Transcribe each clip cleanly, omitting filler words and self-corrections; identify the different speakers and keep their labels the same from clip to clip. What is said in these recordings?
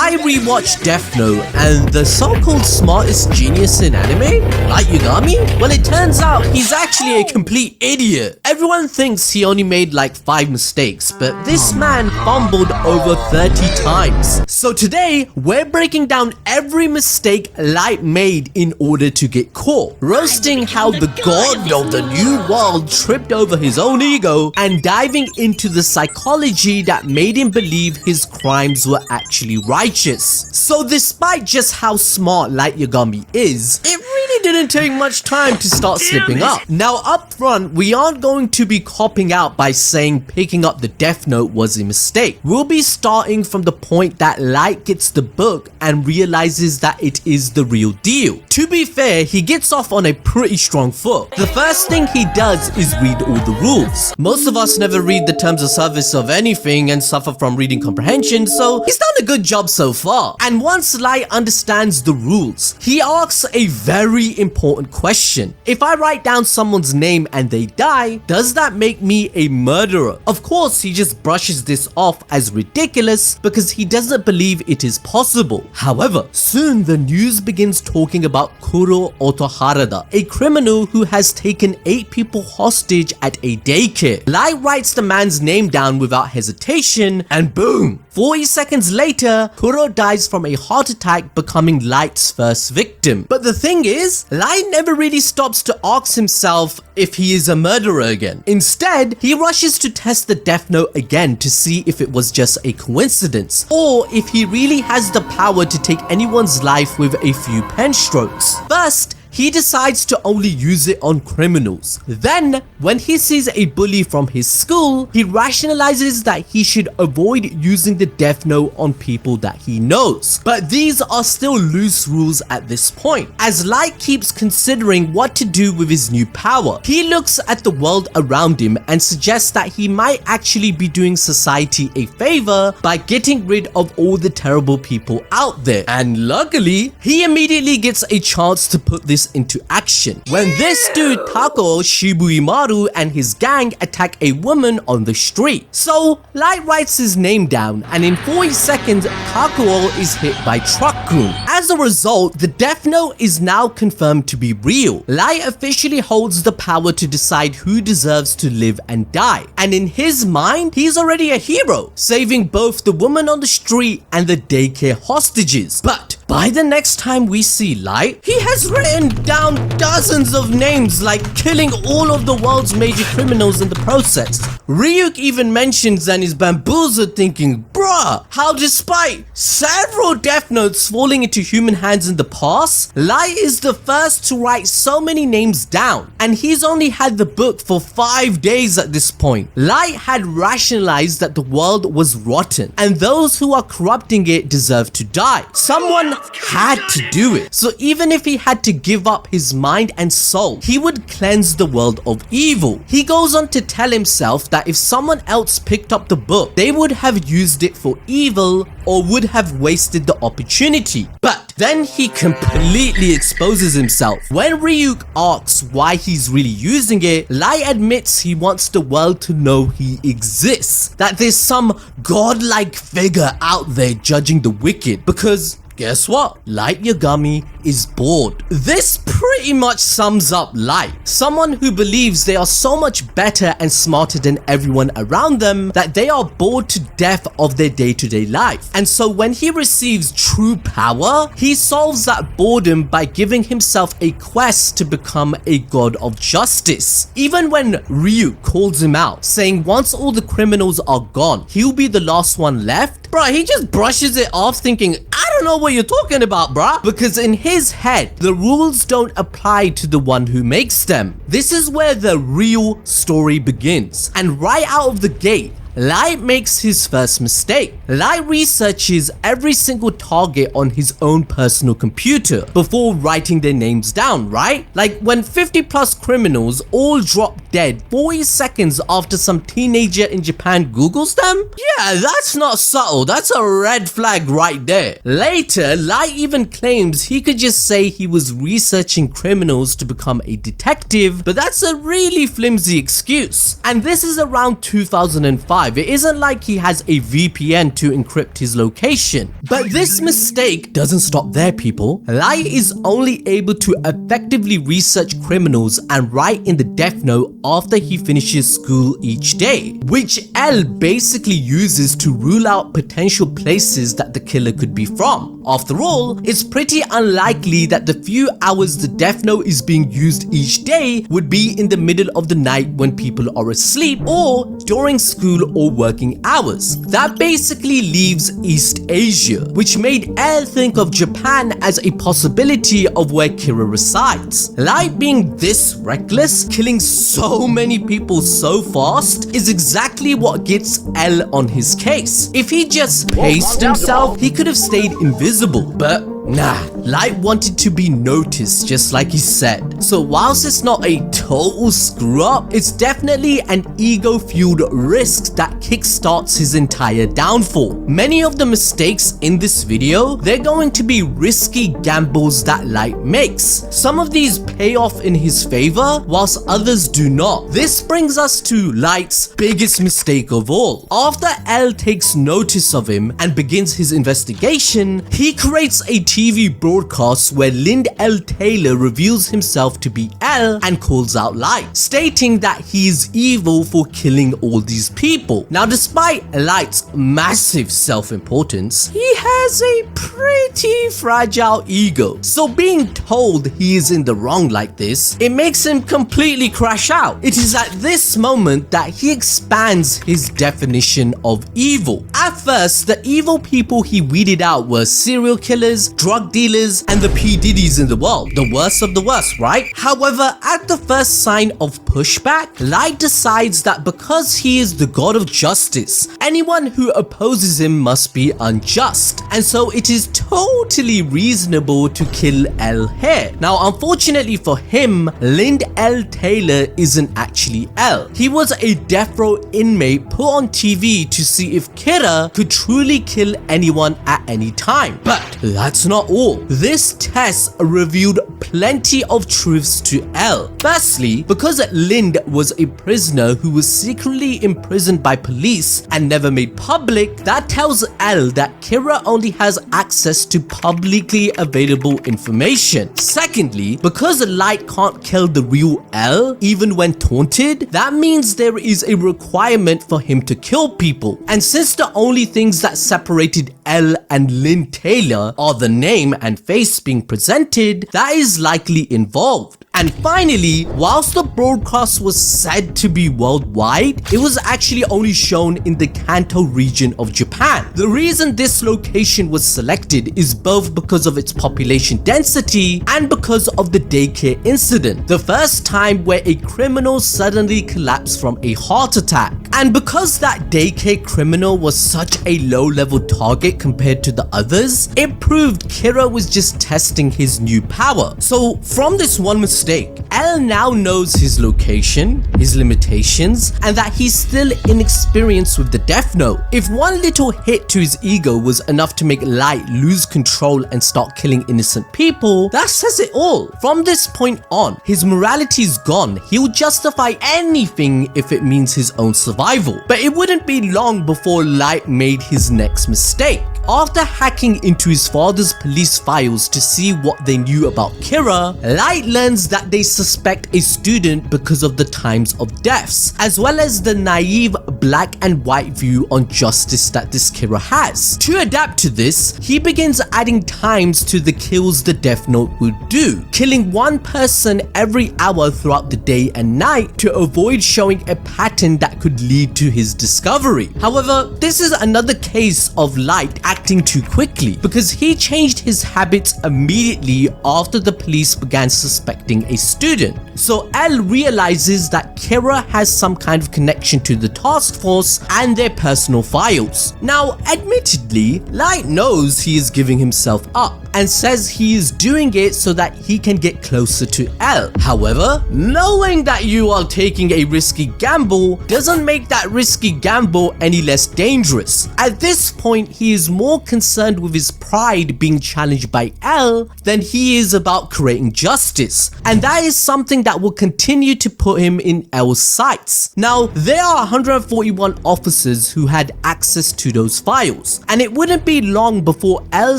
Speaker 1: I rewatched Death Note, and the so-called smartest genius in anime, Light Yagami, well, it turns out he's actually a complete idiot. Everyone thinks he only made like 5 mistakes, but this man fumbled over 30 times. So today, we're breaking down every mistake Light made in order to get caught, roasting how the god of the new world tripped over his own ego, and diving into the psychology that made him believe his crimes were actually righteous. So despite just how smart Light Yagami is, it really didn't take much time to start slipping up. Now up front, we aren't going to be copping out by saying picking up the Death Note was a mistake. We'll be starting from the point that Light gets the book and realizes that it is the real deal. To be fair, he gets off on a pretty strong foot. The first thing he does is read all the rules. Most of us never read the terms of service of anything and suffer from reading comprehension, so he's done a good job so far. And once Light understands the rules, he asks a very important question. If I write down someone's name and they die, does that make me a murderer? Of course, he just brushes this off as ridiculous because he doesn't believe it is possible. However, soon the news begins talking about Kuro Otoharada, a criminal who has taken 8 people hostage at a daycare. Light writes the man's name down without hesitation, and boom! 40 seconds later, Kuro dies from a heart attack, becoming Light's first victim. But the thing is, Light never really stops to ask himself if he is a murderer again. Instead, he rushes to test the Death Note again to see if it was just a coincidence, or if he really has the power to take anyone's life with a few pen strokes. First, he decides to only use it on criminals. Then, when he sees a bully from his school, he rationalizes that he should avoid using the Death Note on people that he knows. But these are still loose rules at this point, as Light keeps considering what to do with his new power. He looks at the world around him and suggests that he might actually be doing society a favor by getting rid of all the terrible people out there. And luckily, he immediately gets a chance to put this into action when this dude Tako Shibuimaru and his gang attack a woman on the street. So Light writes his name down, and in 40 seconds Takuo is hit by Truck-kun. As a result, the Death Note is now confirmed to be real. Light officially holds the power to decide who deserves to live and die, and in his mind, he's already a hero, saving both the woman on the street and the daycare hostages. But by the next time we see Light, he has written down dozens of names, like killing all of the world's major criminals in the process. Ryuk even mentions and is bamboozled, thinking, bruh, how despite several Death Notes falling into human hands in the past, Light is the first to write so many names down, and he's only had the book for 5 days at this point. Light had rationalized that the world was rotten, and those who are corrupting it deserve to die. Someone had to do it. So even if he had to give up his mind and soul, he would cleanse the world of evil. He goes on to tell himself that if someone else picked up the book, they would have used it for evil or would have wasted the opportunity. But then he completely exposes himself. When Ryuk asks why he's really using it, Light admits he wants the world to know he exists, that there's some godlike figure out there judging the wicked, because guess what? Light Yagami is bored. This pretty much sums up Light. Someone who believes they are so much better and smarter than everyone around them that they are bored to death of their day-to-day life. And so when he receives true power, he solves that boredom by giving himself a quest to become a god of justice. Even when Ryuk calls him out, saying once all the criminals are gone, he'll be the last one left, bruh, he just brushes it off, thinking, I don't know what you're talking about, bruh. Because in his head, the rules don't apply to the one who makes them. This is where the real story begins. And right out of the gate, Light makes his first mistake. Light researches every single target on his own personal computer before writing their names down, right? Like when 50 plus criminals all drop dead 40 seconds after some teenager in Japan Googles them? Yeah, that's not subtle, that's a red flag right there. Later, Light even claims he could just say he was researching criminals to become a detective, but that's a really flimsy excuse. And this is around 2005. alive. It isn't like he has a VPN to encrypt his location. But this mistake doesn't stop there, people. Light is only able to effectively research criminals and write in the death note after he finishes school each day, which L basically uses to rule out potential places that the killer could be from. After all, it's pretty unlikely that the few hours the death note is being used each day would be in the middle of the night when people are asleep or during school or working hours. That basically leaves East Asia, which made L think of Japan as a possibility of where Kira resides. Light being this reckless, killing so many people so fast, is exactly what gets L on his case. If he just paced himself, he could have stayed invisible, but nah, Light wanted to be noticed just like he said. So whilst it's not a total screw up, it's definitely an ego-fueled risk that kickstarts his entire downfall. Many of the mistakes in this video, they're going to be risky gambles that Light makes. Some of these pay off in his favor, whilst others do not. This brings us to Light's biggest mistake of all. After L takes notice of him and begins his investigation, he creates a TV broadcast where Lind L. Taylor reveals himself to be L and calls out Light, stating that he is evil for killing all these people. Now, despite Light's massive self-importance, he has a pretty fragile ego. So being told he is in the wrong like this, it makes him completely crash out. It is at this moment that he expands his definition of evil. At first, the evil people he weeded out were serial killers, drug dealers, and the P. Diddy's in the world. The worst of the worst, right? However, at the first sign of pushback, Light decides that because he is the god of justice, anyone who opposes him must be unjust. And so it is totally reasonable to kill L here. Now, unfortunately for him, Lind L. Taylor isn't actually L. He was a death row inmate put on TV to see if Kira could truly kill anyone at any time. But that's not all. This test revealed plenty of truths to L. Firstly, because Lind was a prisoner who was secretly imprisoned by police and never made public, that tells L that Kira only has access to publicly available information. Secondly, because Light can't kill the real L even when taunted, that means there is a requirement for him to kill people. And since the only things that separated L and Lind Taylor are the name and face being presented, that is likely involved. And finally, whilst the broadcast was said to be worldwide, it was actually only shown in the Kanto region of Japan. The reason this location was selected is both because of its population density and because of the daycare incident, the first time where a criminal suddenly collapsed from a heart attack. And because that daycare criminal was such a low-level target compared to the others, it proved Kira was just testing his new power. So from this one mistake, L now knows his location, his limitations, and that he's still inexperienced with the death note. If one little hit to his ego was enough to make Light lose control and start killing innocent people, that says it all. From this point on, his morality's gone. He'll justify anything if it means his own survival. But it wouldn't be long before Light made his next mistake. After hacking into his father's police files to see what they knew about Kira, Light learns that they suspect a student because of the times of deaths, as well as the naive black and white view on justice that this Kira has. To adapt to this, he begins adding times to the kills the Death Note would do, killing one person every hour throughout the day and night to avoid showing a pattern that could lead to his discovery. However, this is another case of Light acting too quickly, because he changed his habits immediately after the police began suspecting a student. So L realizes that Kira has some kind of connection to the task force and their personal files. Now, admittedly, Light knows he is giving himself up and says he is doing it so that he can get closer to L. However, knowing that you are taking a risky gamble doesn't make that risky gamble any less dangerous. At this point, he is more more concerned with his pride being challenged by L than he is about creating justice, and that is something that will continue to put him in L's sights. Now, there are 141 officers who had access to those files, and it wouldn't be long before L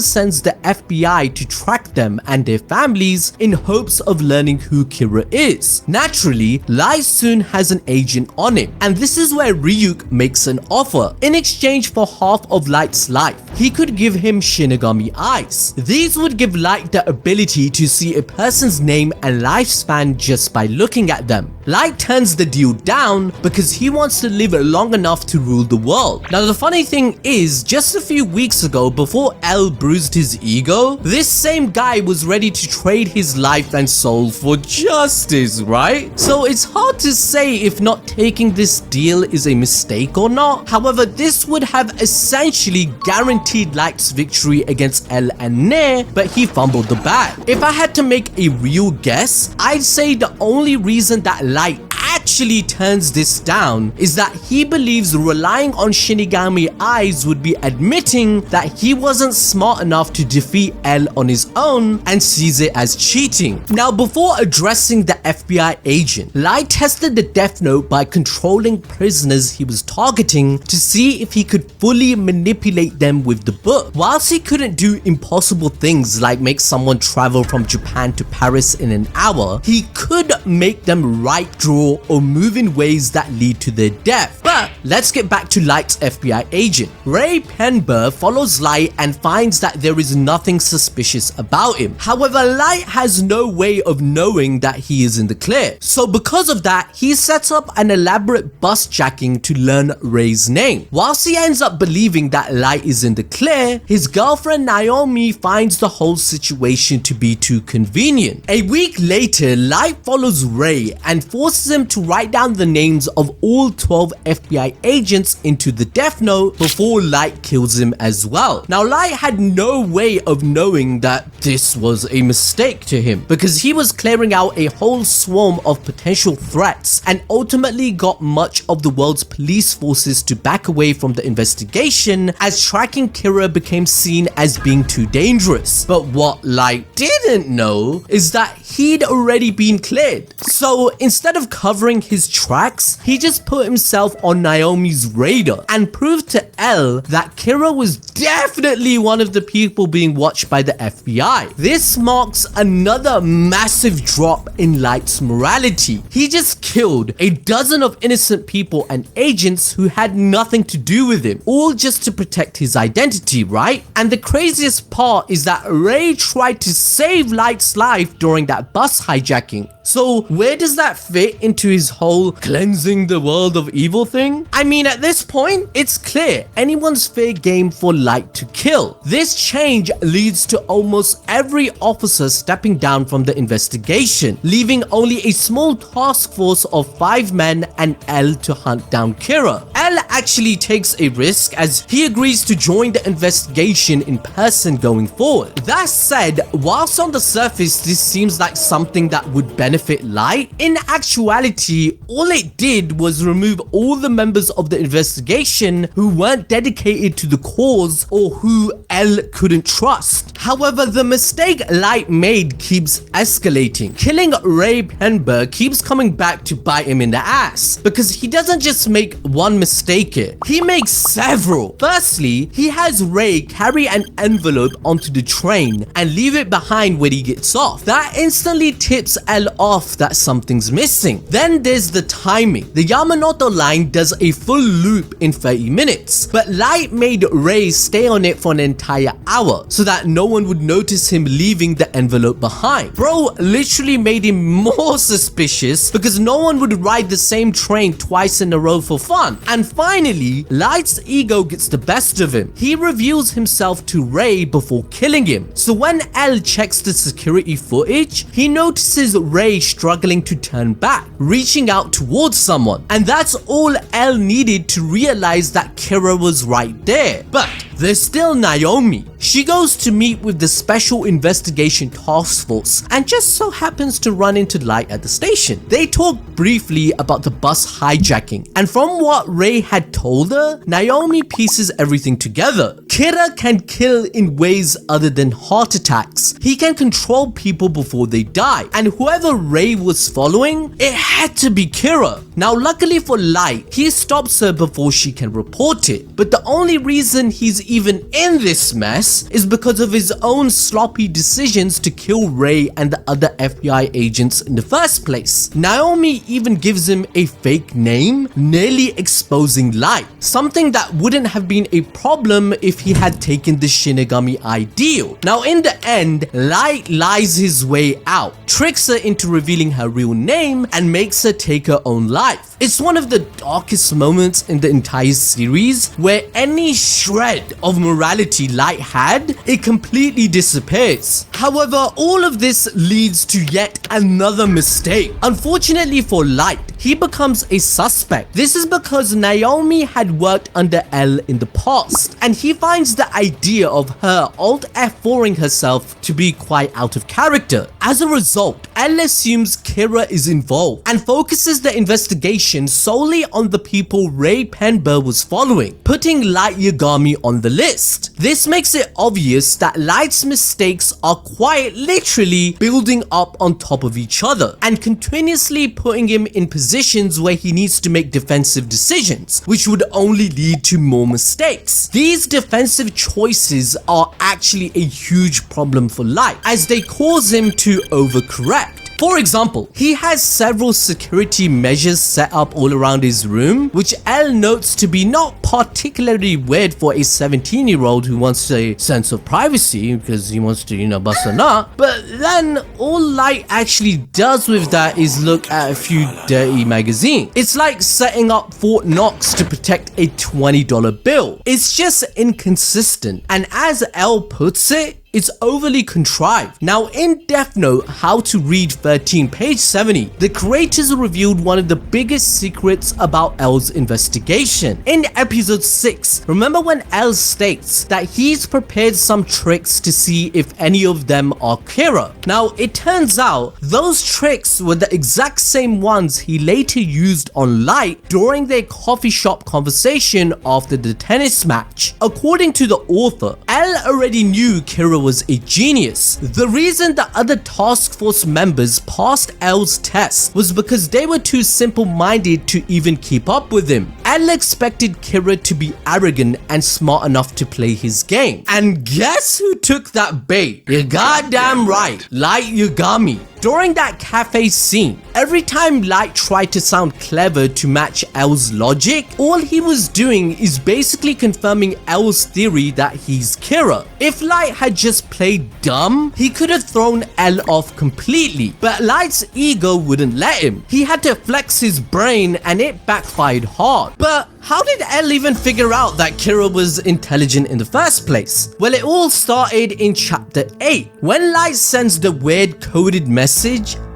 Speaker 1: sends the FBI to track them and their families in hopes of learning who Kira is. Naturally, Light soon has an agent on him, and this is where Ryuk makes an offer. In exchange for half of Light's life, he could give him Shinigami Eyes. These would give Light the ability to see a person's name and lifespan just by looking at them. Light turns the deal down because he wants to live long enough to rule the world. Now, the funny thing is, just a few weeks ago, before L bruised his ego, this same guy was ready to trade his life and soul for justice, right? So it's hard to say if not taking this deal is a mistake or not. However, this would have essentially guaranteed Light's victory against L and Nair, but he fumbled the bag. If I had to make a real guess, I'd say the only reason that Light actually turns this down is that he believes relying on Shinigami Eyes would be admitting that he wasn't smart enough to defeat L on his own and sees it as cheating. Now, before addressing the FBI agent, Light tested the Death Note by controlling prisoners he was targeting to see if he could fully manipulate them with the book. Whilst he couldn't do impossible things like make someone travel from Japan to Paris in an hour, he could make them write, draw, or move in ways that lead to their death. But let's get back to Light's FBI agent. Ray Penber follows Light and finds that there is nothing suspicious about him. However, Light has no way of knowing that he is in the clear. So because of that, he sets up an elaborate bus jacking to learn Ray's name. Whilst he ends up believing that Light is in the clear, his girlfriend Naomi finds the whole situation to be too convenient. A week later, Light follows Ray and forces him to write down the names of all 12 FBI agents into the Death Note before Light kills him as well. Now, Light had no way of knowing that this was a mistake to him because he was clearing out a whole swarm of potential threats and ultimately got much of the world's police forces to back away from the investigation as tracking Kira became seen as being too dangerous. But what Light didn't know is that he'd already been cleared. So instead of covering his tracks, he just put himself on Naomi's radar and proved to L that Kira was definitely one of the people being watched by the FBI. This marks another massive drop in Light's morality. He just killed a dozen of innocent people and agents who had nothing to do with him, all just to protect his identity, right? And the craziest part is that Ray tried to save Light's life during that bus hijacking. So where does that fit into his whole cleansing the world of evil thing? I mean, at this point, it's clear anyone's fair game for Light to kill. This change leads to almost every officer stepping down from the investigation, leaving only a small task force of 5 men and L to hunt down Kira. L actually takes a risk as he agrees to join the investigation in person going forward. That said, whilst on the surface this seems like something that would benefit Light, in actuality, all it did was remove all the members of the investigation who weren't dedicated to the cause or who L couldn't trust. However, the mistake Light made keeps escalating. Killing Ray Penber keeps coming back to bite him in the ass because he doesn't just make one mistake here, he makes several. Firstly, he has Ray carry an envelope onto the train and leave it behind when he gets off. That instantly tips L off that something's missing. Then there's the timing. The Yamanote line does a full loop in 30 minutes, but Light made Ray stay on it for an entire hour so that no one would notice him leaving the envelope behind. Bro literally made him more suspicious because no one would ride the same train twice in a row for fun. And finally, Light's ego gets the best of him. He reveals himself to Ray before killing him. So when L checks the security footage, he notices Ray struggling to turn back, reaching out towards someone. And that's all L needed to realize that Kira was right there. But there's still Naomi. She goes to meet with the Special Investigation Task Force and just so happens to run into Light at the station. They talk briefly about the bus hijacking, and from what Ray had told her, Naomi pieces everything together. Kira can kill in ways other than heart attacks. He can control people before they die, and whoever Ray was following, it had to be Kira. Now luckily for Light, he stops her before she can report it, but the only reason he's even in this mess is because of his own sloppy decisions to kill Ray and the other FBI agents in the first place. Naomi even gives him a fake name, nearly exposing Light, something that wouldn't have been a problem if he had taken the Shinigami ideal. Now in the end, Light lies his way out, tricks her into revealing her real name, and makes her take her own life. It's one of the darkest moments in the entire series, where any shred of morality Light had, it completely disappears. However, all of this leads to yet another mistake. Unfortunately for Light, he becomes a suspect. This is because Naomi had worked under L in the past, and he finds the idea of her Alt F4ing herself to be quite out of character. As a result, L assumes Kira is involved and focuses the investigation solely on the people Ray Penber was following, putting Light Yagami on the list. This makes it obvious that Light's mistakes are quite literally building up on top of each other and continuously putting him in positions where he needs to make defensive decisions, which would only lead to more mistakes. These defensive choices are actually a huge problem for Light, as they cause him to overcorrect. For example, he has several security measures set up all around his room, which L notes to be not particularly weird for a 17-year-old who wants a sense of privacy because he wants to, bust a nut. But then all Light actually does with that is look at a few dirty magazines. It's like setting up Fort Knox to protect a $20 bill. It's just inconsistent, and as L puts it, it's overly contrived. Now in Death Note, How to Read 13, page 70, the creators revealed one of the biggest secrets about L's investigation. In episode 6, remember when L states that he's prepared some tricks to see if any of them are Kira. Now it turns out those tricks were the exact same ones he later used on Light during their coffee shop conversation after the tennis match. According to the author, L already knew Kira was a genius. The reason the other task force members passed L's test was because they were too simple-minded to even keep up with him. L expected Kira to be arrogant and smart enough to play his game. And guess who took that bait? You're goddamn right, Light Yagami. During that cafe scene, every time Light tried to sound clever to match L's logic, all he was doing is basically confirming L's theory that he's Kira. If Light had just played dumb, he could have thrown L off completely, but Light's ego wouldn't let him. He had to flex his brain and it backfired hard. But how did L even figure out that Kira was intelligent in the first place? Well, it all started in chapter 8, when Light sends the weird coded message,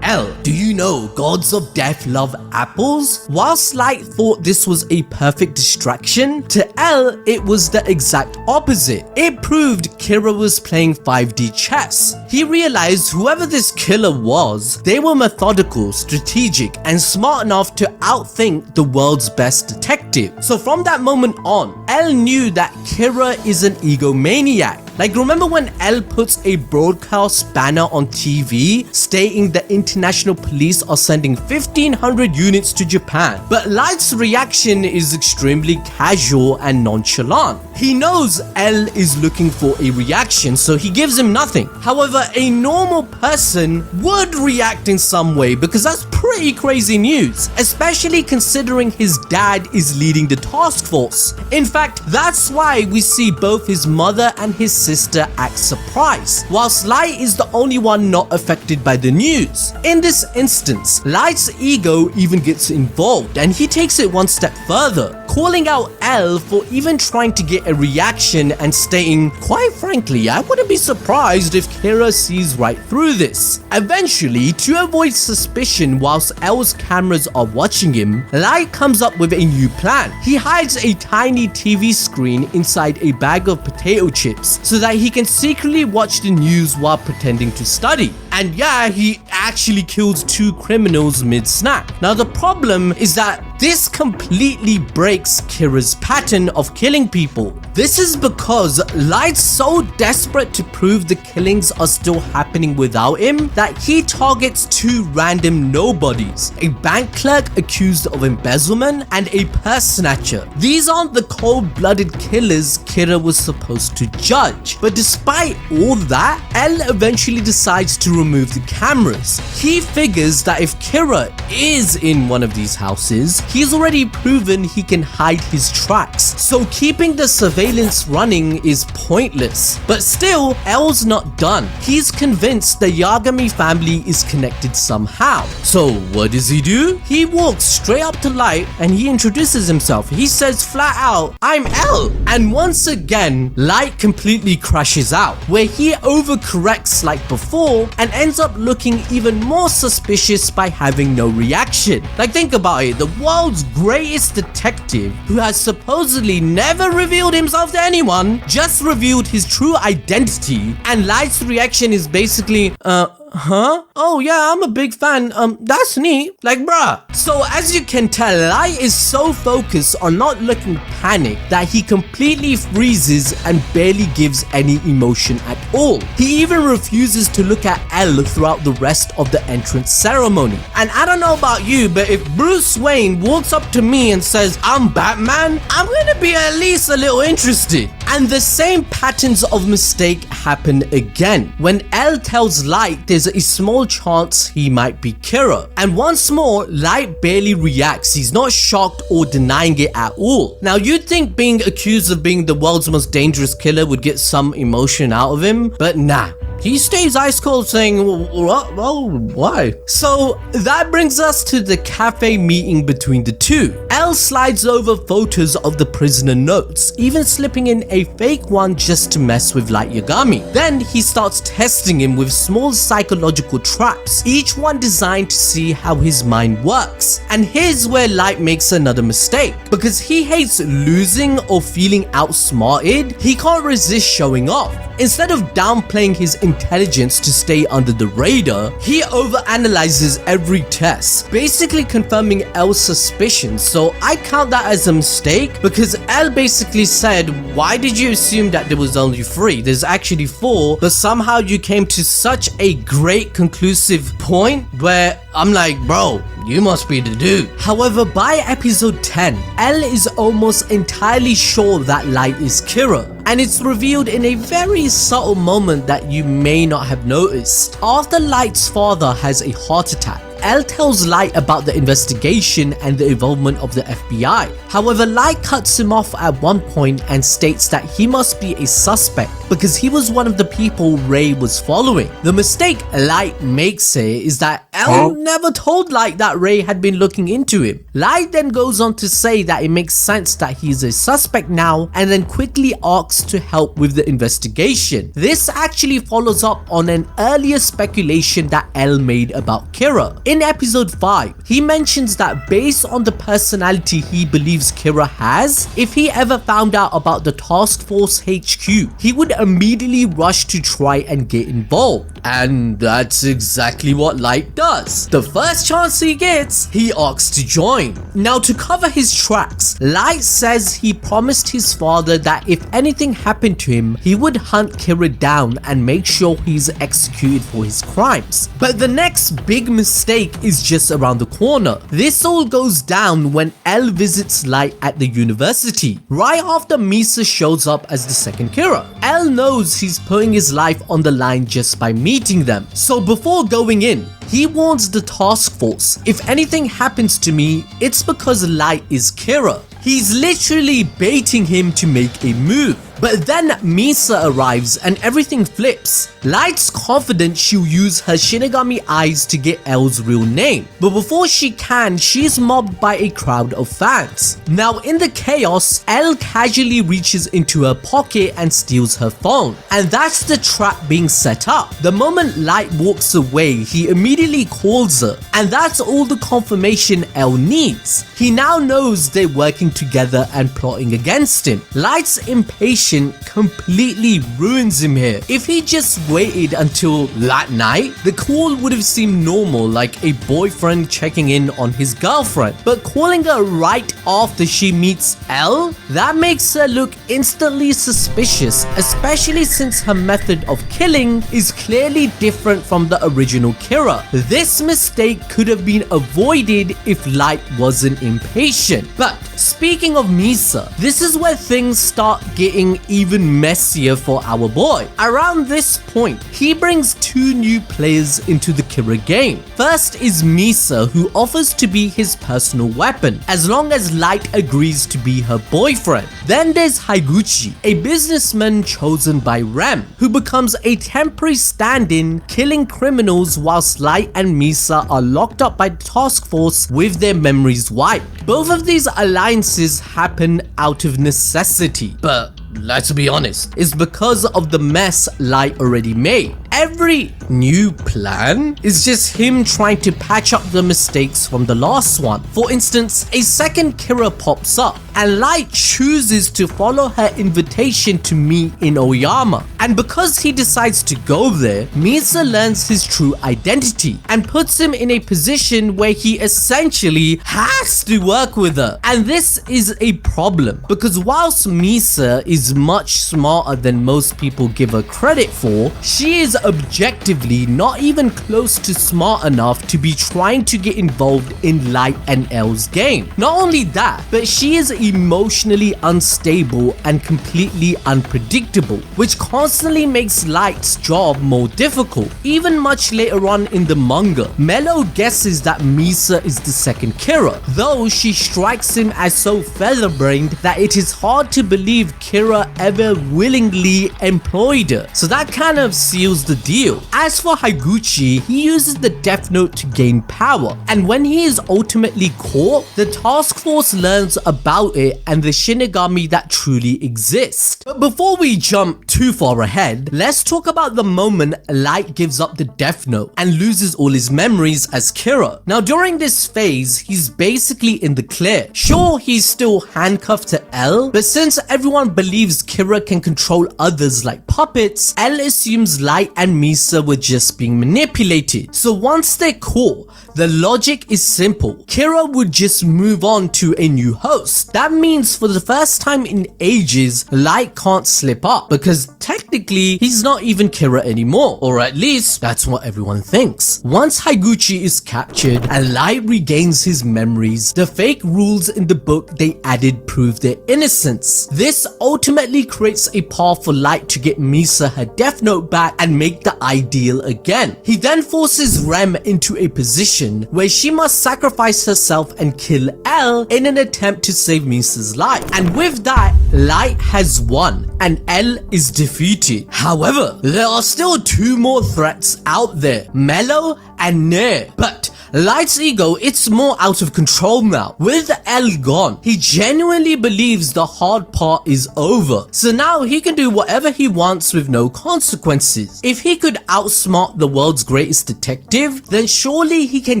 Speaker 1: L, do you know gods of death love apples? Whilst Light thought this was a perfect distraction, to L it was the exact opposite. It proved Kira was playing 5D chess. He realized whoever this killer was, they were methodical, strategic, and smart enough to outthink the world's best detective. So from that moment on, L knew that Kira is an egomaniac. Like, remember when L puts a broadcast banner on TV stating the international police are sending 1,500 units to Japan, but Light's reaction is extremely casual and nonchalant. He knows L is looking for a reaction, so he gives him nothing. However, a normal person would react in some way because that's pretty crazy news, especially considering his dad is leading the task force. In fact, that's why we see both his mother and his sister act surprised, whilst Light is the only one not affected by the news. In this instance, Light's ego even gets involved, and he takes it one step further. calling out L for even trying to get a reaction and stating, "Quite frankly, I wouldn't be surprised if Kira sees right through this." Eventually, to avoid suspicion whilst L's cameras are watching him, Light comes up with a new plan. He hides a tiny TV screen inside a bag of potato chips so that he can secretly watch the news while pretending to study. And yeah, he actually kills 2 criminals mid-snack. Now the problem is that this completely breaks Kira's pattern of killing people. This is because Light's so desperate to prove the killings are still happening without him that he targets 2 random nobodies, a bank clerk accused of embezzlement and a purse snatcher. These aren't the cold-blooded killers Kira was supposed to judge. But despite all that, L eventually decides to remove the cameras. He figures that if Kira is in one of these houses, he's already proven he can hide his tracks, so keeping the surveillance running is pointless. But still, L's not done. He's convinced the Yagami family is connected somehow. So what does he do? He walks straight up to Light and he introduces himself. He says flat out, "I'm L." And once again, Light completely crashes out, where he overcorrects like before and ends up looking even more suspicious by having no reaction. Like, think about it, the world's greatest detective, who has supposedly never revealed himself to anyone, just revealed his true identity, and Light's reaction is basically, huh? Oh yeah, I'm a big fan. That's neat. Like, bruh. So as you can tell, Light is so focused on not looking panicked that he completely freezes and barely gives any emotion at all. He even refuses to look at L throughout the rest of the entrance ceremony. And I don't know about you, but if Bruce Wayne walks up to me and says, "I'm Batman," I'm gonna be at least a little interested. And the same patterns of mistake happen again. When L tells Light there's a small chance he might be Kira. And once more, Light barely reacts. He's not shocked or denying it at all. Now, you'd think being accused of being the world's most dangerous killer would get some emotion out of him, but nah. He stays ice cold saying, "What? Well, why?" So that brings us to the cafe meeting between the two. L slides over photos of the prisoner notes, even slipping in a fake one just to mess with Light Yagami. Then he starts testing him with small psychological traps, each one designed to see how his mind works. And here's where Light makes another mistake. Because he hates losing or feeling outsmarted, he can't resist showing off. Instead of downplaying his intelligence to stay under the radar, he overanalyzes every test, basically confirming L's suspicions. So I count that as a mistake because L basically said, "Why did you assume that there was only 3? There's actually 4, but somehow you came to such a great conclusive point," where I'm like, bro, you must be the dude. However, by episode 10, L is almost entirely sure that Light is Kira, and it's revealed in a very subtle moment that you may not have noticed. After Light's father has a heart attack, L tells Light about the investigation and the involvement of the FBI. However, Light cuts him off at one point and states that he must be a suspect because he was one of the people Ray was following. The mistake Light makes here is that L never told Light that Ray had been looking into him. Light then goes on to say that it makes sense that he's a suspect now and then quickly asks to help with the investigation. This actually follows up on an earlier speculation that L made about Kira. In episode 5, he mentions that based on the personality he believes Kira has, if he ever found out about the Task Force HQ, he would immediately rush to try and get involved. And that's exactly what Light does. The first chance he gets, he asks to join. Now, to cover his tracks, Light says he promised his father that if anything happened to him, he would hunt Kira down and make sure he's executed for his crimes. But the next big mistake is just around the corner. This all goes down when L visits Light at the university, right after Misa shows up as the second Kira. L knows he's putting his life on the line just by meeting them. So before going in, he warns the task force, "If anything happens to me, it's because Light is Kira." He's literally baiting him to make a move. But then Misa arrives and everything flips. Light's confident she'll use her Shinigami eyes to get L's real name, but before she can, she's mobbed by a crowd of fans. Now in the chaos, L casually reaches into her pocket and steals her phone, and that's the trap being set up. The moment Light walks away, he immediately calls her, and that's all the confirmation L needs. He now knows they're working together and plotting against him. Light's impatience completely ruins him here. If he just waited until that night, the call would have seemed normal, like a boyfriend checking in on his girlfriend. But calling her right after she meets L, that makes her look instantly suspicious, especially since her method of killing is clearly different from the original Kira. This mistake could have been avoided if Light wasn't impatient. But speaking of Misa, this is where things start getting even messier for our boy. Around this point, he brings two new players into the Kira game. First is Misa, who offers to be his personal weapon, as long as Light agrees to be her boyfriend. Then there's Higuchi, a businessman chosen by Rem, who becomes a temporary stand-in, killing criminals whilst Light and Misa are locked up by the task force with their memories wiped. Both of these alliances happen out of necessity, but let's be honest, it's because of the mess Light already made. Every new plan is just him trying to patch up the mistakes from the last one. For instance, a second Kira pops up and Light chooses to follow her invitation to meet in Oyama. And because he decides to go there, Misa learns his true identity and puts him in a position where he essentially has to work with her. And this is a problem because whilst Misa is much smarter than most people give her credit for, she is objectively not even close to smart enough to be trying to get involved in Light and L's game. Not only that, but she is emotionally unstable and completely unpredictable, which constantly makes Light's job more difficult. Even much later on in the manga, Mello guesses that Misa is the second Kira, though she strikes him as so featherbrained that it is hard to believe Kira ever willingly employed her. So that kind of seals the deal. As for Higuchi, he uses the Death Note to gain power, and when he is ultimately caught, the task force learns about it and the Shinigami that truly exist. But before we jump too far ahead, let's talk about the moment Light gives up the Death Note and loses all his memories as Kira. Now during this phase, he's basically in the clear. Sure, he's still handcuffed to L, but since everyone believes Kira can control others like puppets, L assumes Light and Misa were just being manipulated. So once they're caught, the logic is simple. Kira would just move on to a new host. That means for the first time in ages, Light can't slip up because technically he's not even Kira anymore, or at least that's what everyone thinks. Once Higuchi is captured and Light regains his memories, the fake rules in the book they added prove their innocence. This ultimately creates a path for Light to get Misa her Death Note back and make the ideal again. He then forces Rem into a position where she must sacrifice herself and kill L in an attempt to save Misa's life. And with that, Light has won and L is defeated. However, there are still two more threats out there, Mello and Nair. But Light's ego, it's more out of control now. With L gone, he genuinely believes the hard part is over. So now he can do whatever he wants with no consequences. If he could outsmart the world's greatest detective, then surely he can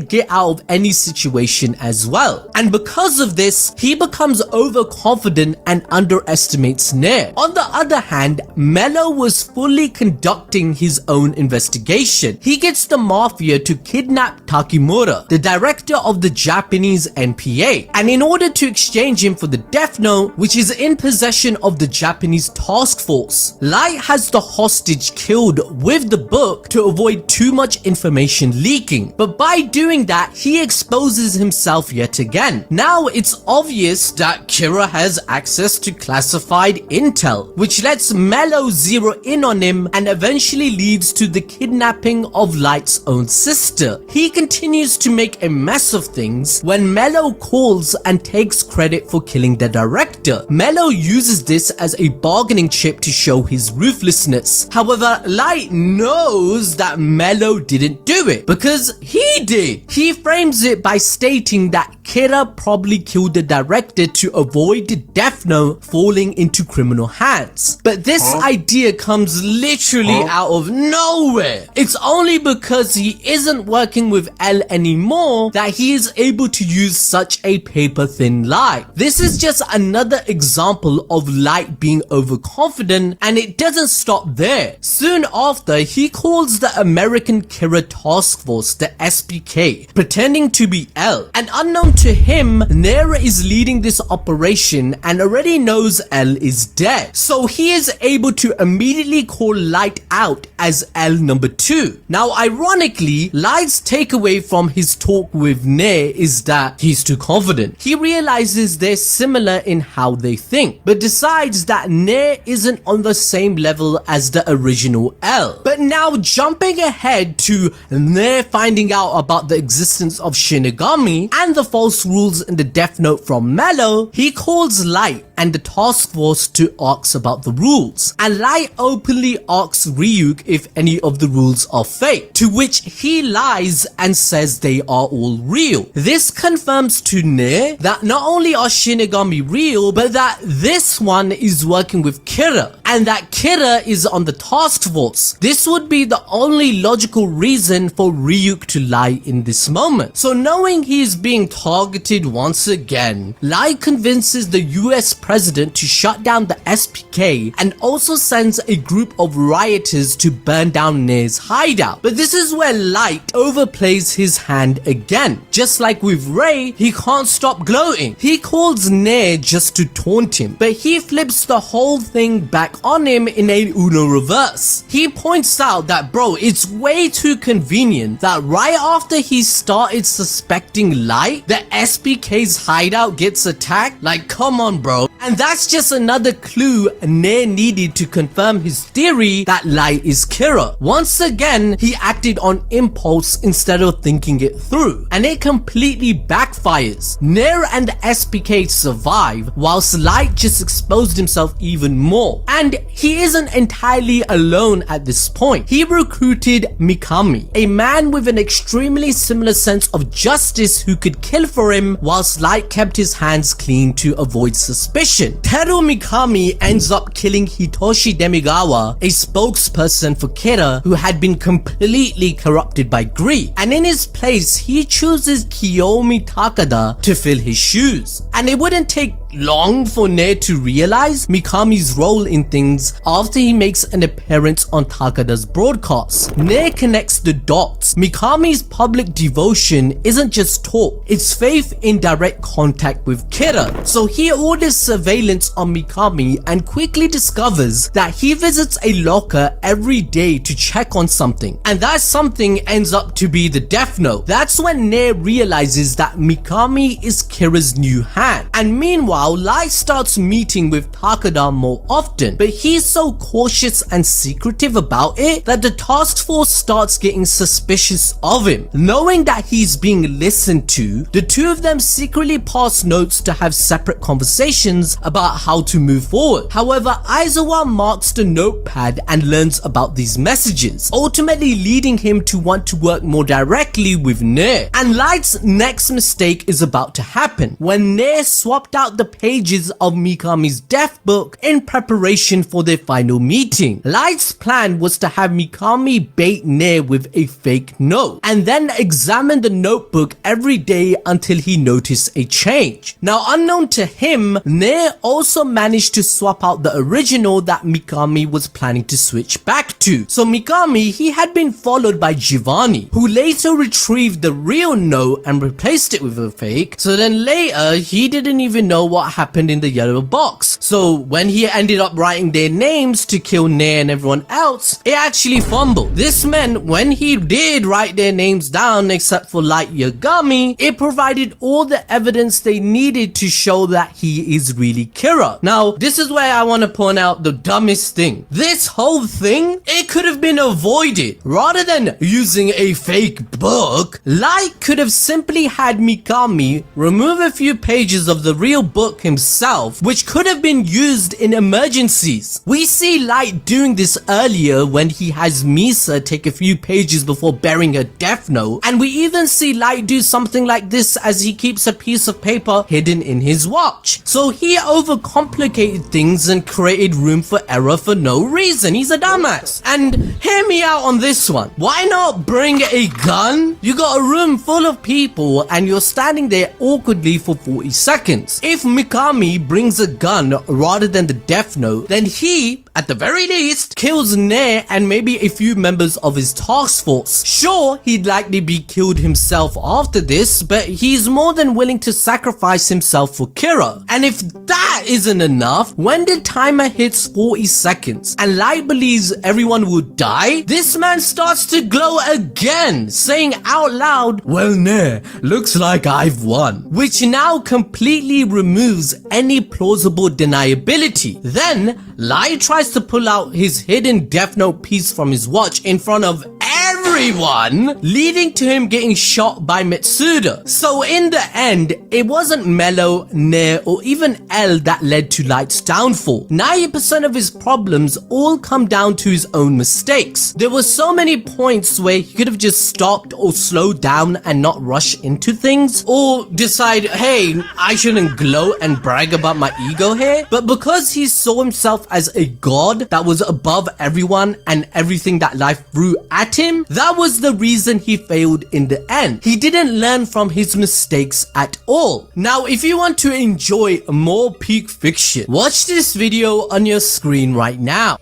Speaker 1: get out of any situation as well. And because of this, he becomes overconfident and underestimates Nair. On the other hand, Mello was fully conducting his own investigation. He gets the mafia to kidnap Takimura, the director of the Japanese NPA, and in order to exchange him for the Death Note, which is in possession of the Japanese task force, Light has the hostage killed with the book to avoid too much information leaking. But by doing that, he exposes himself yet again. Now it's obvious that Kira has access to classified intel, which lets Mello zero in on him and eventually leads to the kidnapping of Light's own sister. He continues begins to make a mess of things when Mello calls and takes credit for killing the director. Mello uses this as a bargaining chip to show his ruthlessness. However, Light knows that Mello didn't do it because he did. He frames it by stating that Kira probably killed the director to avoid the Death Note falling into criminal hands. But this idea comes literally out of nowhere. It's only because he isn't working with L anymore that he is able to use such a paper-thin lie. This is just another example of Light being overconfident, and it doesn't stop there. Soon after, he calls the American Kira Task Force, the SPK, pretending to be L. And unknown to him, Nair is leading this operation and already knows L is dead. So he is able to immediately call Light out as L number 2. Now ironically, Light's takeaway from his talk with Nair is that he's too confident. He realizes they're similar in how they think, but decides that Nair isn't on the same level as the original L. But now jumping ahead to Nair finding out about the existence of Shinigami and the false rules in the Death Note from Mello, he calls Light and the task force to ask about the rules, and Light openly asks Ryuk if any of the rules are fake, to which he lies and says they are all real. This confirms to Nair that not only are Shinigami real, but that this one is working with Kira, and that Kira is on the task force. This would be the only logical reason for Ryuk to lie in this moment. So knowing he is being targeted once again, Light convinces the US president to shut down the SPK and also sends a group of rioters to burn down Nair's hideout. But this is where Light overplays his hand again. Just like with Ray, he can't stop gloating. He calls Nair just to taunt him, but he flips the whole thing back on him in a Uno reverse. He points out that bro, it's way too convenient that right after he started suspecting Light, the SPK's hideout gets attacked. Like, come on bro. And that's just another clue Nair needed to confirm his theory that Light is Kira. Once again, he acted on impulse instead of thinking it through, and it completely backfires. Nair and the SPK survive, whilst Light just exposed himself even more. And he isn't entirely alone at this point. He recruited Mikami, a man with an extremely similar sense of justice who could kill for him, whilst Light kept his hands clean to avoid suspicion. Teru Mikami ends up killing Hitoshi Demigawa, a spokesperson for Kira who had been completely corrupted by greed, and in his place he chooses Kiyomi Takada to fill his shoes. And it wouldn't take long for Nair to realize Mikami's role in things after he makes an appearance on Takada's broadcast. Nair connects the dots. Mikami's public devotion isn't just talk, it's faith in direct contact with Kira. So he orders surveillance on Mikami and quickly discovers that he visits a locker every day to check on something, and that something ends up to be the Death Note. That's when Nair realizes that Mikami is Kira's new hand, and meanwhile Light starts meeting with Takada more often, but he's so cautious and secretive about it that the task force starts getting suspicious of him. Knowing that he's being listened to, the two of them secretly pass notes to have separate conversations about how to move forward. However, Aizawa marks the notepad and learns about these messages, ultimately leading him to want to work more directly with Nair. And Light's next mistake is about to happen when Nair swapped out the pages of Mikami's death book in preparation for their final meeting. Light's plan was to have Mikami bait Nair with a fake note and then examine the notebook every day until he noticed a change. Now, unknown to him, Nair also managed to swap out the original that Mikami was planning to switch back to. So Mikami, he had been followed by Giovanni, who later retrieved the real note and replaced it with a fake. So then later, he didn't didn't even know what happened in the yellow box. So when he ended up writing their names to kill Nair and everyone else, it actually fumbled. This meant when he did write their names down, except for Light Yagami, it provided all the evidence they needed to show that he is really Kira. Now, this is where I want to point out the dumbest thing. This whole thing, it could have been avoided. Rather than using a fake book, Light could have simply had Mikami remove a few pages of the real book himself, which could have been used in emergencies. We see Light doing this earlier when he has Misa take a few pages before burying her death note, and we even see Light do something like this as he keeps a piece of paper hidden in his watch. So he overcomplicated things and created room for error for no reason. He's a dumbass. And hear me out on this one. Why not bring a gun? You got a room full of people and you're standing there awkwardly for 40 seconds. If Mikami brings a gun rather than the death note, then he, at the very least, kills Nair and maybe a few members of his task force. Sure, he'd likely be killed himself after this, but he's more than willing to sacrifice himself for Kira. And if that isn't enough, when the timer hits 40 seconds and Light believes everyone will die, this man starts to glow again, saying out loud, "Well, Nair, looks like I've won," which now completely removes any plausible deniability. Then, Light tries to pull out his hidden Death Note piece from his watch in front of everyone, leading to him getting shot by Mitsuda. So in the end, it wasn't Mello, Nair, or even L that led to Light's downfall. 90% of his problems all come down to his own mistakes. There were so many points where he could have just stopped or slowed down and not rush into things, or decide, hey, I shouldn't gloat and brag about my ego here. But because he saw himself as a god that was above everyone and everything that life threw at him, that was the reason he failed in the end. He didn't learn from his mistakes at all. Now, if you want to enjoy more peak fiction, watch this video on your screen right now.